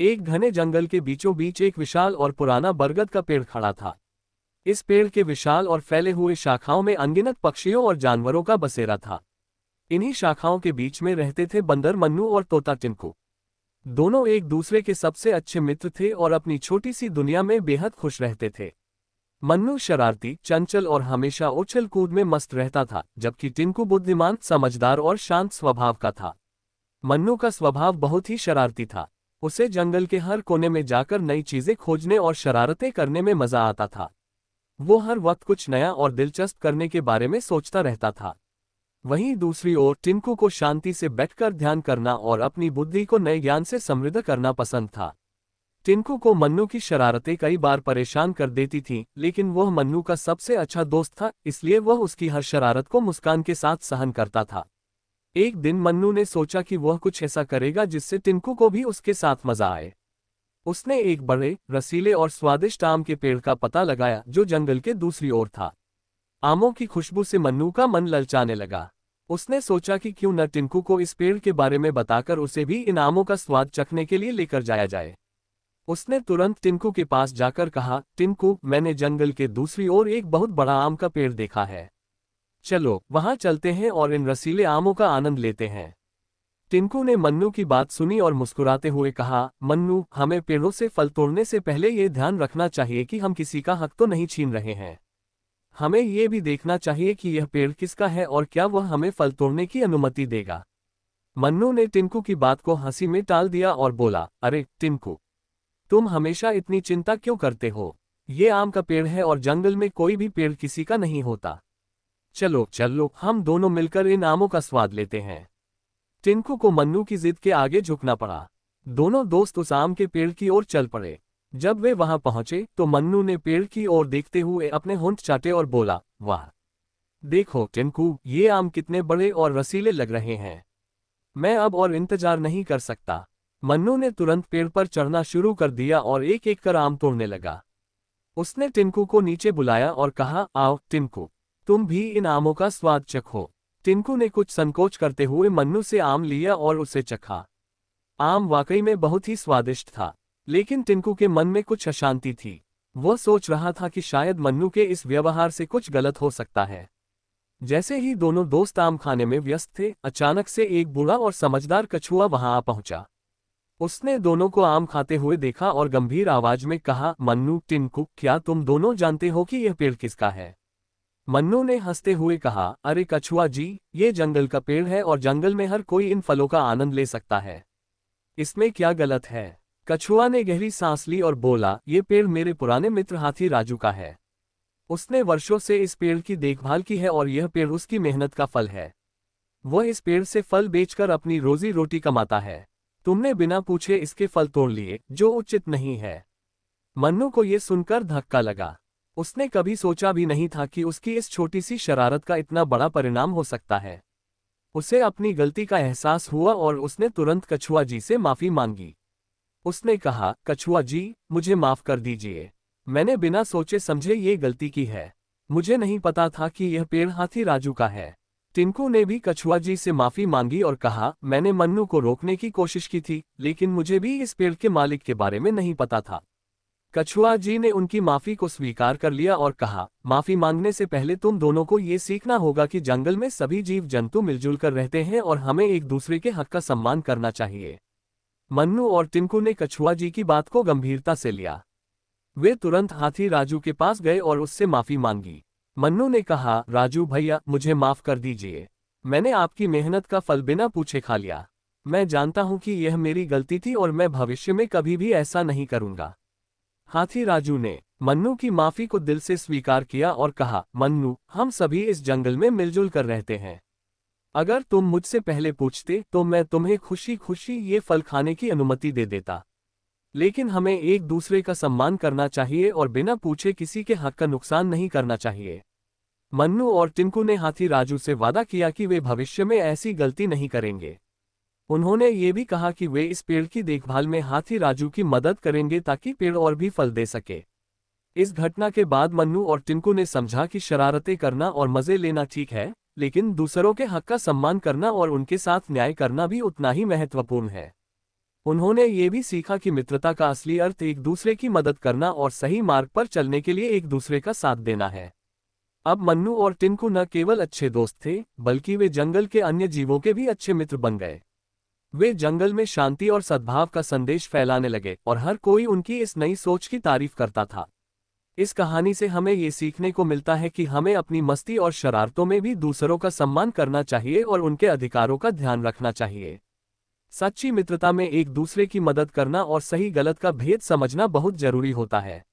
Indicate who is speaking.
Speaker 1: एक घने जंगल के बीचों बीच एक विशाल और पुराना बरगद का पेड़ खड़ा था। इस पेड़ के विशाल और फैले हुए शाखाओं में अनगिनत पक्षियों और जानवरों का बसेरा था। इन्हीं शाखाओं के बीच में रहते थे बंदर मन्नू और तोता टिनकू। दोनों एक दूसरे के सबसे अच्छे मित्र थे और अपनी छोटी सी दुनिया में बेहद खुश रहते थे। मन्नू शरारती, चंचल और हमेशा उछल कूद में मस्त रहता था, जबकि टिनकू बुद्धिमान, समझदार और शांत स्वभाव का था। मन्नू का स्वभाव बहुत ही शरारती था। उसे जंगल के हर कोने में जाकर नई चीजें खोजने और शरारतें करने में मजा आता था। वो हर वक्त कुछ नया और दिलचस्प करने के बारे में सोचता रहता था। वहीं दूसरी ओर टिनकू को शांति से बैठकर ध्यान करना और अपनी बुद्धि को नए ज्ञान से समृद्ध करना पसंद था। टिनकू को मन्नू की शरारतें कई बार परेशान कर देती थीं, लेकिन वह मन्नू का सबसे अच्छा दोस्त था, इसलिए वह उसकी हर शरारत को मुस्कान के साथ सहन करता था। एक दिन मन्नू ने सोचा कि वह कुछ ऐसा करेगा जिससे टिनकू को भी उसके साथ मजा आए। उसने एक बड़े, रसीले और स्वादिष्ट आम के पेड़ का पता लगाया जो जंगल के दूसरी ओर था। आमों की खुशबू से मन्नू का मन ललचाने लगा। उसने सोचा कि क्यों न टिनकू को इस पेड़ के बारे में बताकर उसे भी इन आमों का स्वाद चखने के लिए लेकर जाया जाए। उसने तुरंत टिनकू के पास जाकर कहा, टिनकू, मैंने जंगल के दूसरी ओर एक बहुत बड़ा आम का पेड़ देखा है। चलो वहां चलते हैं और इन रसीले आमों का आनंद लेते हैं। टिनकू ने मन्नू की बात सुनी और मुस्कुराते हुए कहा, मन्नू, हमें पेड़ों से फल तोड़ने से पहले ये ध्यान रखना चाहिए कि हम किसी का हक तो नहीं छीन रहे हैं। हमें ये भी देखना चाहिए कि यह पेड़ किसका है और क्या वह हमें फल तोड़ने की अनुमति देगा। मन्नू ने टिनकू की बात को हंसी में टाल दिया और बोला, अरे टिनकू, तुम हमेशा इतनी चिंता क्यों करते हो? ये आम का पेड़ है और जंगल में कोई भी पेड़ किसी का नहीं होता। चलो चलो, हम दोनों मिलकर इन आमों का स्वाद लेते हैं। टिनकू को मन्नू की जिद के आगे झुकना पड़ा। दोनों दोस्त उस आम के पेड़ की ओर चल पड़े। जब वे वहां पहुंचे तो मन्नू ने पेड़ की ओर देखते हुए अपने होंठ चाटे और बोला, वाह, देखो टिनकू, ये आम कितने बड़े और रसीले लग रहे हैं। मैं अब और इंतजार नहीं कर सकता। मन्नू ने तुरंत पेड़ पर चढ़ना शुरू कर दिया और एक एक कर आम तोड़ने लगा। उसने टिनकू को नीचे बुलाया और कहा, आओ टिनकू, तुम भी इन आमों का स्वाद चखो। टिनकू ने कुछ संकोच करते हुए मन्नू से आम लिया और उसे चखा। आम वाकई में बहुत ही स्वादिष्ट था, लेकिन टिनकू के मन में कुछ अशांति थी। वह सोच रहा था कि शायद मन्नू के इस व्यवहार से कुछ गलत हो सकता है। जैसे ही दोनों दोस्त आम खाने में व्यस्त थे, अचानक से एक बूढ़ा और समझदार कछुआ वहां आ पहुंचा। उसने दोनों को आम खाते हुए देखा और गंभीर आवाज में कहा, मन्नू, टिनकू, क्या तुम दोनों जानते हो कि यह पेड़ किसका है? मन्नू ने हंसते हुए कहा, अरे कछुआ जी, ये जंगल का पेड़ है और जंगल में हर कोई इन फलों का आनंद ले सकता है। इसमें क्या गलत है? कछुआ ने गहरी सांस ली और बोला, ये पेड़ मेरे पुराने मित्र हाथी राजू का है। उसने वर्षों से इस पेड़ की देखभाल की है और यह पेड़ उसकी मेहनत का फल है। वह इस पेड़ से फल बेचकर अपनी रोजी रोटी कमाता है। तुमने बिना पूछे इसके फल तोड़ लिए, जो उचित नहीं है। मन्नू को यह सुनकर धक्का लगा। उसने कभी सोचा भी नहीं था कि उसकी इस छोटी सी शरारत का इतना बड़ा परिणाम हो सकता है। उसे अपनी गलती का एहसास हुआ और उसने तुरंत कछुआ जी से माफी मांगी। उसने कहा, कछुआ जी, मुझे माफ कर दीजिए। मैंने बिना सोचे समझे ये गलती की है। मुझे नहीं पता था कि यह पेड़ हाथी राजू का है। टिनकू ने भी कछुआ जी से माफी मांगी और कहा, मैंने मन्नू को रोकने की कोशिश की थी, लेकिन मुझे भी इस पेड़ के मालिक के बारे में नहीं पता था। कछुआ जी ने उनकी माफी को स्वीकार कर लिया और कहा, माफी मांगने से पहले तुम दोनों को ये सीखना होगा कि जंगल में सभी जीव जंतु मिलजुल कर रहते हैं और हमें एक दूसरे के हक का सम्मान करना चाहिए। मन्नू और टिनकू ने कछुआ जी की बात को गंभीरता से लिया। वे तुरंत हाथी राजू के पास गए और उससे माफी मांगी। मन्नू ने कहा, राजू भैया, मुझे माफ कर दीजिए। मैंने आपकी मेहनत का फल बिना पूछे खा लिया। मैं जानता हूं कि यह मेरी गलती थी और मैं भविष्य में कभी भी ऐसा नहीं करूंगा। हाथी राजू ने मन्नू की माफी को दिल से स्वीकार किया और कहा, मन्नू, हम सभी इस जंगल में मिलजुल कर रहते हैं। अगर तुम मुझसे पहले पूछते तो मैं तुम्हें खुशी खुशी ये फल खाने की अनुमति दे देता। लेकिन हमें एक दूसरे का सम्मान करना चाहिए और बिना पूछे किसी के हक का नुकसान नहीं करना चाहिए। मन्नू और टिनकू ने हाथी राजू से वादा किया कि वे भविष्य में ऐसी गलती नहीं करेंगे। उन्होंने ये भी कहा कि वे इस पेड़ की देखभाल में हाथी राजू की मदद करेंगे ताकि पेड़ और भी फल दे सके। इस घटना के बाद मन्नू और टिनकू ने समझा कि शरारतें करना और मजे लेना ठीक है, लेकिन दूसरों के हक का सम्मान करना और उनके साथ न्याय करना भी उतना ही महत्वपूर्ण है। उन्होंने ये भी सीखा कि मित्रता का असली अर्थ एक दूसरे की मदद करना और सही मार्ग पर चलने के लिए एक दूसरे का साथ देना है। अब मन्नू और टिंकू न केवल अच्छे दोस्त थे, बल्कि वे जंगल के अन्य जीवों के भी अच्छे मित्र बन गए। वे जंगल में शांति और सद्भाव का संदेश फैलाने लगे और हर कोई उनकी इस नई सोच की तारीफ करता था। इस कहानी से हमें ये सीखने को मिलता है कि हमें अपनी मस्ती और शरारतों में भी दूसरों का सम्मान करना चाहिए और उनके अधिकारों का ध्यान रखना चाहिए। सच्ची मित्रता में एक दूसरे की मदद करना और सही गलत का भेद समझना बहुत जरूरी होता है।